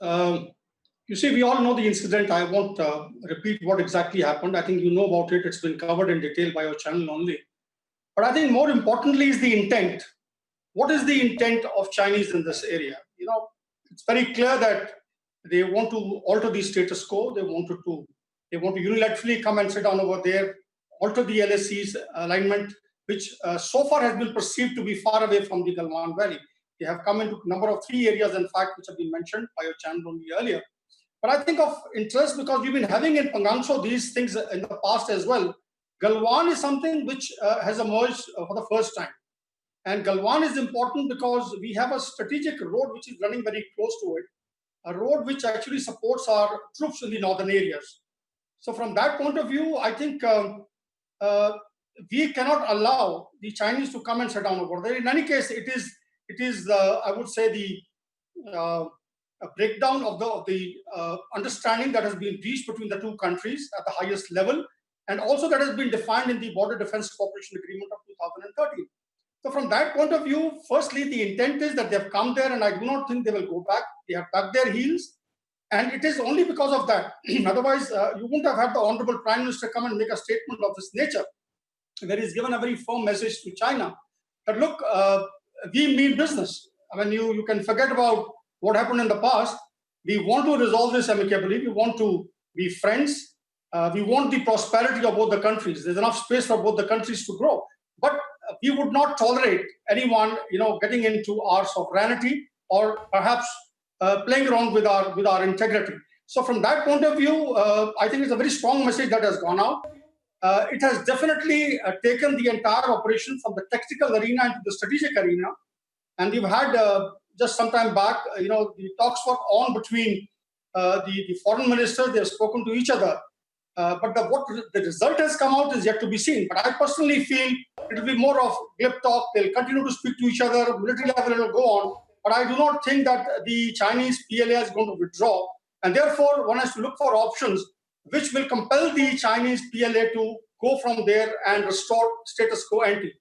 Um, you see, we all know the incident. I won't repeat what exactly happened. I think you know about it. It's been covered in detail by your channel only. But I think more importantly is the intent. What is the intent of Chinese in this area? It's very clear that they want to alter the status quo. They want to unilaterally come and sit down over there, alter the LSC's alignment, which so far has been perceived to be far away from the Galwan Valley. They have come into a number of 3 areas, in fact, which have been mentioned by your channel only earlier. But I think of interest because we've been having in Pangangso these things in the past as well. Galwan is something which has emerged for the first time. And Galwan is important because we have a strategic road which is running very close to it, a road which actually supports our troops in the northern areas. So from that point of view, I think we cannot allow the Chinese to come and sit down over there. In any case, it is I would say a breakdown of the understanding that has been reached between the two countries at the highest level, and also that has been defined in the Border Defense Cooperation Agreement of 2013. So from that point of view, firstly, the intent is that they have come there, and I do not think they will go back. They have dug their heels, and it is only because of that. Otherwise, you wouldn't have had the Honorable Prime Minister come and make a statement of this nature, where he's given a very firm message to China that, look, we mean business. I mean, you can forget about what happened in the past. We want to resolve this amicably. We want to be friends. We want the prosperity of both the countries. There's enough space for both the countries to grow. But we would not tolerate anyone, getting into our sovereignty or perhaps playing around with our integrity. So from that point of view, I think it's a very strong message that has gone out. It has definitely taken the entire operation from the tactical arena into the strategic arena. And we've had just some time back, the talks were on between the foreign ministers. They have spoken to each other. But what the result has come out is yet to be seen. But I personally feel it will be more of glib talk. They'll continue to speak to each other. Military level it will go on. But I do not think that the Chinese PLA is going to withdraw. And therefore, one has to look for options which will compel the Chinese PLA to go from there and restore status quo ante.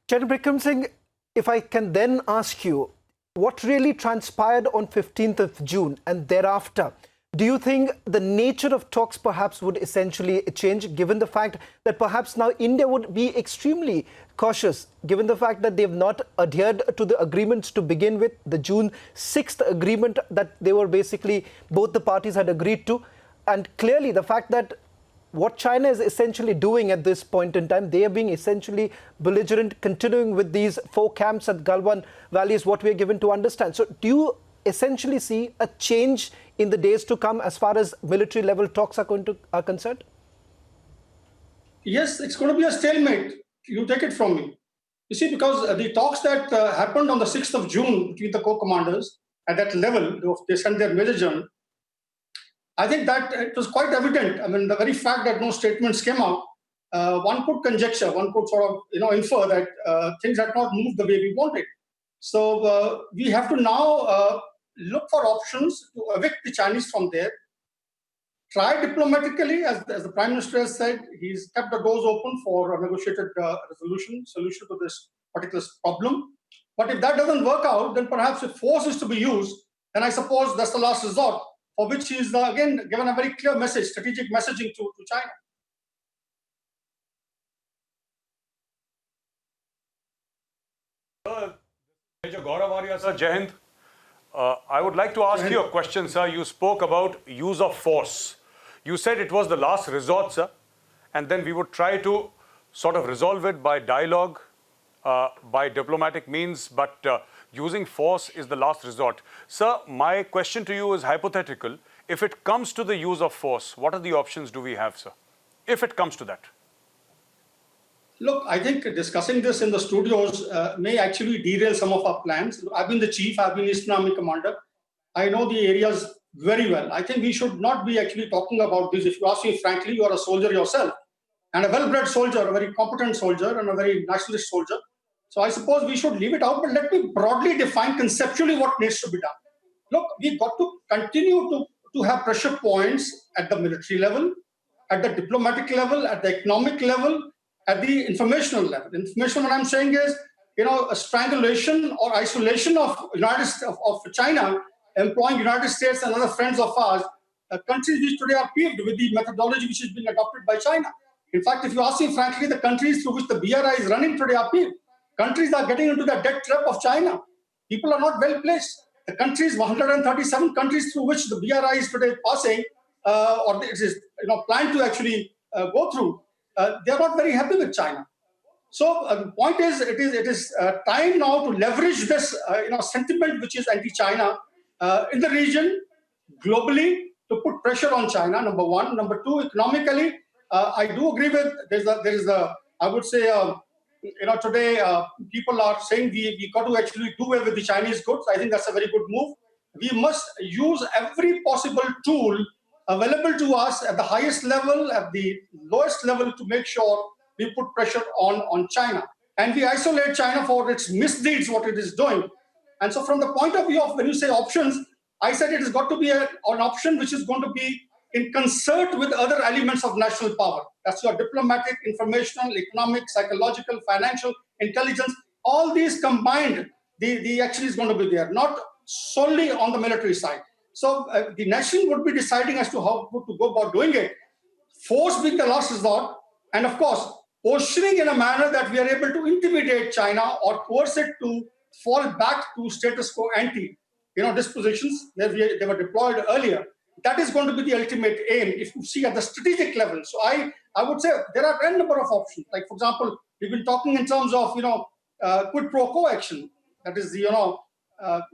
General Bikram Singh, if I can then ask you, what really transpired on 15th of June and thereafter? Do you think the nature of talks perhaps would essentially change, given the fact that perhaps now India would be extremely cautious, given the fact that they have not adhered to the agreements to begin with, the June 6th agreement that they were basically, both the parties had agreed to, and clearly the fact that what China is essentially doing at this point in time, they are being essentially belligerent, continuing with these 4 camps at Galwan Valley is what we are given to understand. So do you essentially see a change in the days to come as far as military level talks are concerned? Yes, it's going to be a stalemate. You take it from me. You see, because the talks that happened on the 6th of June between the co-commanders at that level, they sent their major general. I think that it was quite evident. I mean, the very fact that no statements came out, one could conjecture, one could sort of, infer that things had not moved the way we wanted. So we have to now look for options to evict the Chinese from there. Try diplomatically, as the Prime Minister has said, he's kept the doors open for a negotiated solution to this particular problem. But if that doesn't work out, then perhaps if force is to be used, then I suppose that's the last resort, for which he is again given a very clear message, strategic messaging to China. Major Gaurav Arya, sir, Jai Hind. I would like to ask you a question, sir. You spoke about use of force. You said it was the last resort, sir, and then we would try to sort of resolve it by dialogue, by diplomatic means, but using force is the last resort. Sir, my question to you is hypothetical. If it comes to the use of force, what are the options do we have, sir? If it comes to that. Look, I think discussing this in the studios may actually derail some of our plans. I've been the chief, I've been Eastern Army commander. I know the areas very well. I think we should not be actually talking about this. If you ask me frankly, you are a soldier yourself, and a well-bred soldier, a very competent soldier, and a very nationalist soldier. So I suppose we should leave it out, but let me broadly define conceptually what needs to be done. Look, we've got to continue to have pressure points at the military level, at the diplomatic level, at the economic level, at the informational level. Information, what I'm saying is, a strangulation or isolation of of China, employing United States and other friends of ours, countries which today are peeved with the methodology which is being adopted by China. In fact, if you ask me frankly, the countries through which the BRI is running today are peeved. Countries are getting into the debt trap of China. People are not well placed. The countries, 137 countries through which the BRI is today passing, or it is planned to actually go through, they are not very happy with China. So the point is, it is time now to leverage this sentiment which is anti-China in the region, globally, to put pressure on China. Number one. Number two, economically, I do agree with there is a I would say today people are saying we got to actually do away with the Chinese goods. I think that's a very good move. We must use every possible tool available to us at the highest level, at the lowest level, to make sure we put pressure on China. And we isolate China for its misdeeds, what it is doing. And so from the point of view of when you say options, I said it has got to be an option which is going to be in concert with other elements of national power. That's your diplomatic, informational, economic, psychological, financial, intelligence. All these combined, the action is going to be there, not solely on the military side. So the nation would be deciding as to how to go about doing it. Force being the last resort, and of course, positioning in a manner that we are able to intimidate China or coerce it to fall back to status quo ante, dispositions where they were deployed earlier. That is going to be the ultimate aim if you see at the strategic level. So I would say there are a number of options. Like, for example, we've been talking in terms of, quid pro quo action. That is,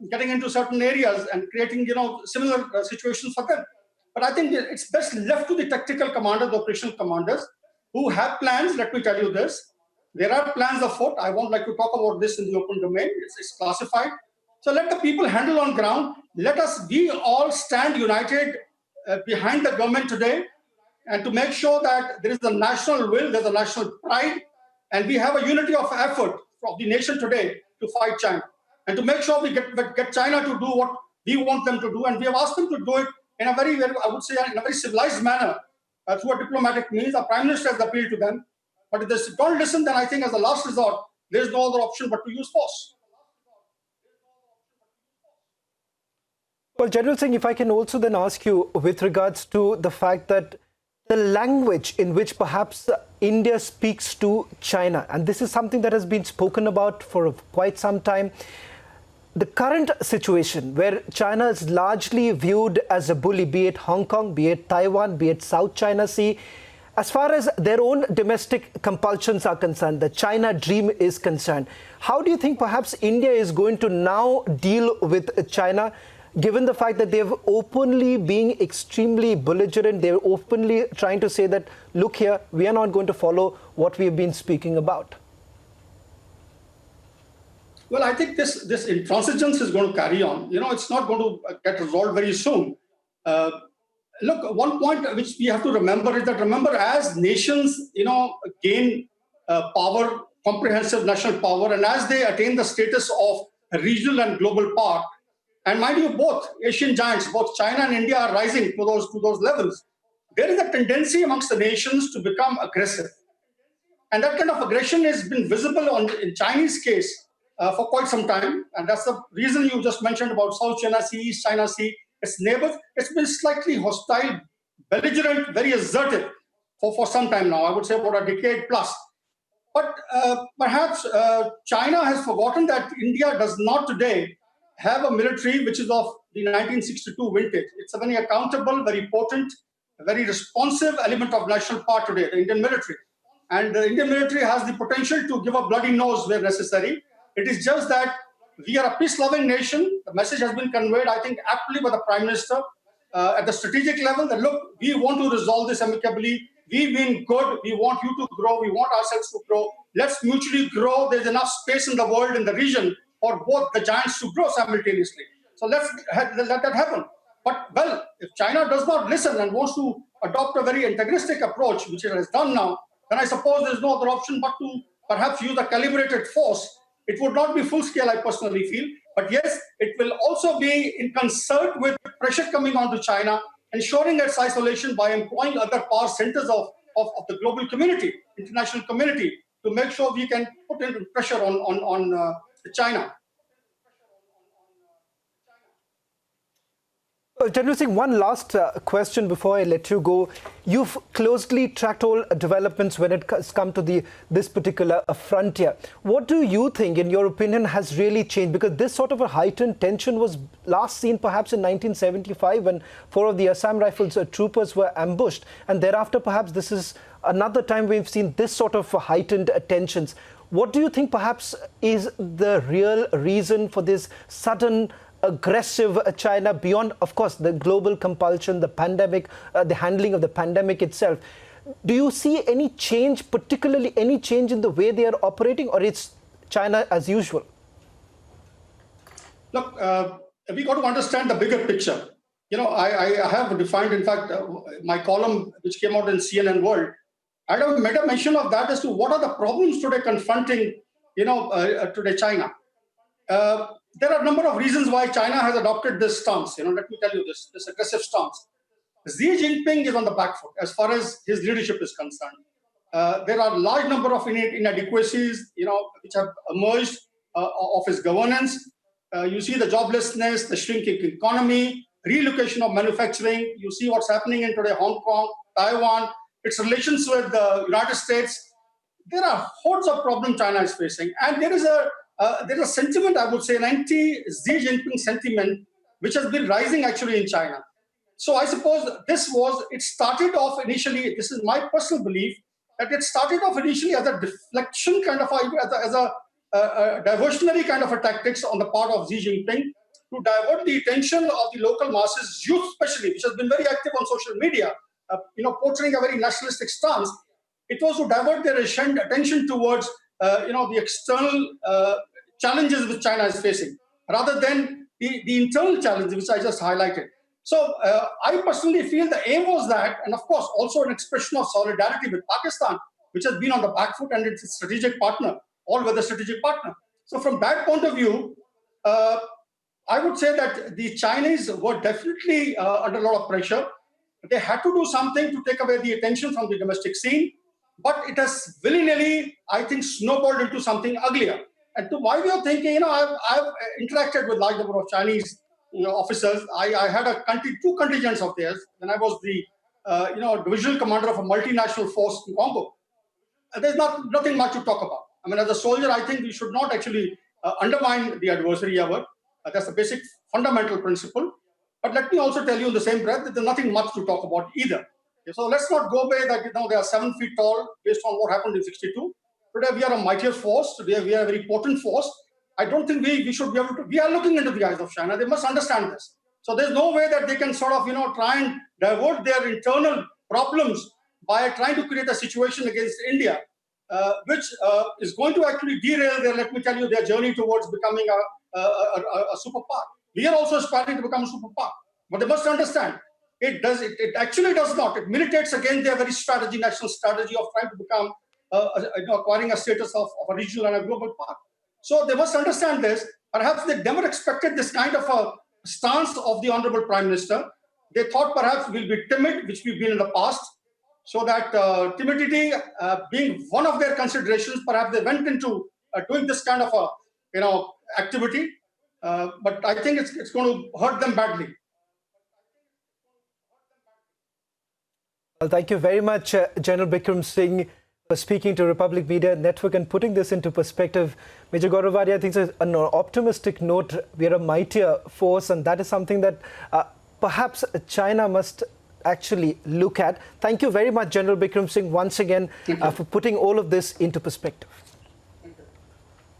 getting into certain areas and creating, similar situations for them. But I think it's best left to the tactical commanders, the operational commanders, who have plans. Let me tell you this. There are plans afoot. I won't like to talk about this in the open domain. It's classified. So let the people handle on ground. Let us we all stand united behind the government today, and to make sure that there is a national will, there's a national pride, and we have a unity of effort of the nation today to fight China, and to make sure we get China to do what we want them to do. And we have asked them to do it in a very, I would say, in a very civilized manner through a diplomatic means. Our Prime Minister has appealed to them. But if they don't listen, then I think as a last resort, there is no other option but to use force. Well, General Singh, if I can also then ask you with regards to the fact that the language in which perhaps India speaks to China, and this is something that has been spoken about for quite some time, the current situation where China is largely viewed as a bully, be it Hong Kong, be it Taiwan, be it South China Sea, as far as their own domestic compulsions are concerned, the China dream is concerned, how do you think perhaps India is going to now deal with China, given the fact that they've openly being extremely belligerent, they're openly trying to say that, look here, we are not going to follow what we've been speaking about? Well, I think this intransigence is going to carry on. It's not going to get resolved very soon. Look, one point which we have to remember is that, as nations, gain power, comprehensive national power, and as they attain the status of a regional and global power, and mind you, both Asian giants, both China and India, are rising to those levels. There is a tendency amongst the nations to become aggressive. And that kind of aggression has been visible in Chinese case for quite some time. And that's the reason you just mentioned about South China Sea, East China Sea, its neighbors. It's been slightly hostile, belligerent, very assertive for some time now. I would say about a decade plus. But perhaps China has forgotten that India does not today have a military which is of the 1962 vintage. It's a very accountable, very potent, very responsive element of national power today, the Indian military. And the Indian military has the potential to give a bloody nose where necessary. It is just that we are a peace-loving nation. The message has been conveyed, I think, aptly by the Prime Minister at the strategic level that, look, we want to resolve this amicably. We mean good. We want you to grow. We want ourselves to grow. Let's mutually grow. There's enough space in the world, in the region, for both the giants to grow simultaneously. So let that happen. But, well, if China does not listen and wants to adopt a very antagonistic approach, which it has done now, then I suppose there's no other option but to perhaps use a calibrated force. It would not be full scale, I personally feel. But yes, it will also be in concert with pressure coming onto China, ensuring its isolation by employing other power centers of the global community, international community, to make sure we can put in pressure on China. General Singh, one last question before I let you go. You've closely tracked all developments when it's come to this particular frontier. What do you think, in your opinion, has really changed? Because this sort of a heightened tension was last seen perhaps in 1975 when 4 of the Assam Rifles troopers were ambushed. And thereafter, perhaps this is another time we've seen this sort of heightened tensions. What do you think perhaps is the real reason for this sudden aggressive China, beyond, of course, the global compulsion, the pandemic, the handling of the pandemic itself? Do you see any change, particularly any change in the way they are operating, or it's China as usual? Look, we got to understand the bigger picture. You know, I have defined, in fact, my column, which came out in CNN World, I have made a mention of that as to what are the problems today confronting, today China. There are a number of reasons why China has adopted this stance. Let me tell you this aggressive stance. Xi Jinping is on the back foot as far as his leadership is concerned. There are a large number of inadequacies, which have emerged of his governance. You see the joblessness, the shrinking economy, relocation of manufacturing. You see what's happening in today Hong Kong, Taiwan, its relations with the United States. There are hordes of problems China is facing, and there is a sentiment, I would say, an anti-Xi Jinping sentiment, which has been rising actually in China. So I suppose it started off initially, this is my personal belief, that it started off initially as a deflection kind of, as a diversionary kind of a tactics on the part of Xi Jinping to divert the attention of the local masses, youth especially, which has been very active on social media, portraying a very nationalistic stance. It was to divert their attention towards the external challenges which China is facing, rather than the internal challenges which I just highlighted. So I personally feel the aim was that, and of course also an expression of solidarity with Pakistan, which has been on the back foot and it's a strategic partner, all-weather strategic partner. So from that point of view, I would say that the Chinese were definitely under a lot of pressure. They had to do something to take away the attention from the domestic scene. But it has willy-nilly, I think, snowballed into something uglier. And to my way of thinking, I've interacted with a large number of Chinese officers. I had two contingents of theirs when I was the divisional commander of a multinational force in Congo. And there's nothing much to talk about. I mean, as a soldier, I think we should not actually undermine the adversary ever. That's a basic fundamental principle. But let me also tell you in the same breath that there's nothing much to talk about either. So let's not go by that, they are 7 feet tall based on what happened in 62. Today we are a mightier force. Today we are a very potent force. I don't think we should be able to, we are looking into the eyes of China. They must understand this. So there's no way that they can sort of, try and divert their internal problems by trying to create a situation against India, which is going to actually derail let me tell you, their journey towards becoming a superpower. We are also aspiring to become a superpower. But they must understand, it actually does not. It militates against their very national strategy of trying to become, acquiring a status of a regional and a global power. So they must understand this. Perhaps they never expected this kind of a stance of the Honorable Prime Minister. They thought perhaps we'll be timid, which we've been in the past. So that timidity being one of their considerations, perhaps they went into doing this kind of a, activity. But I think it's going to hurt them badly. Well, thank you very much, General Bikram Singh, for speaking to Republic Media Network and putting this into perspective. Major Gauravaria, I think on an optimistic note, we are a mightier force, and that is something that perhaps China must actually look at. Thank you very much, General Bikram Singh, once again, for putting all of this into perspective.